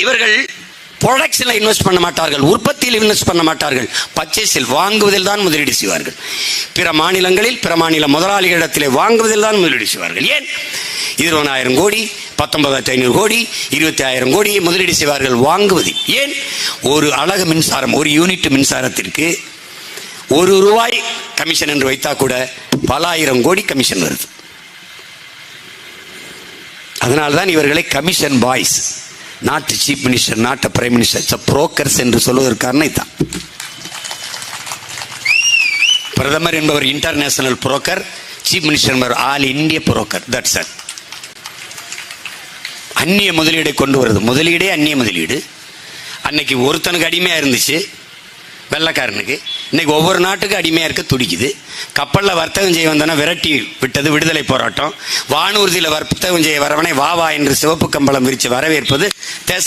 இவர்கள் ப்ரொடக்ஷனில் இன்வெஸ்ட் பண்ண மாட்டார்கள், உற்பத்தியில் இன்வெஸ்ட் பண்ண மாட்டார்கள், பர்ச்சேஸில் வாங்குவதில் தான் முதலீடு செய்வார்கள். பிற மாநிலங்களில் பிற மாநில முதலாளிகளிடத்திலே வாங்குவதில் தான் முதலீடு செய்வார்கள். ஏன்? 20,000 கோடி, 19,500 கோடி, 20,000 கோடியை முதலீடு செய்வார்கள் வாங்குவதில். ஏன்? ஒரு அலகு மின்சாரம், ஒரு யூனிட் மின்சாரத்திற்கு ₹1 கமிஷன் என்று வைத்தா கூட பல ஆயிரம் கோடி கமிஷன் வருது. அதனால்தான் இவர்களை commission boys, not chief minister, not prime minister, brokers என்று சொல்வதற்கான தான். பிரதமர் என்பவர் இன்டர்நேஷனல் புரோக்கர், சீஃப் மினிஸ்டர் என்பவர் ஆல் இந்திய புரோக்கர். That's it. அந்நிய முதலீடை கொண்டு வருது. முதலீடே அந்நிய முதலீடு. அன்னைக்கு ஒருத்தனுக்கு அடிமையாக இருந்துச்சு வெள்ளைக்காரனுக்கு, இன்னைக்கு ஒவ்வொரு நாட்டுக்கு அடிமையாக இருக்க துடிக்குது. கப்பலில் வர்த்தகம் செய்ய வந்தனா விரட்டி விட்டது விடுதலை போராட்டம். வானூர்தியில் வர்த்தகம் செய்ய வரவனை வா வா என்று சிவப்பு கம்பளம் விரித்து வரவேற்பது தேச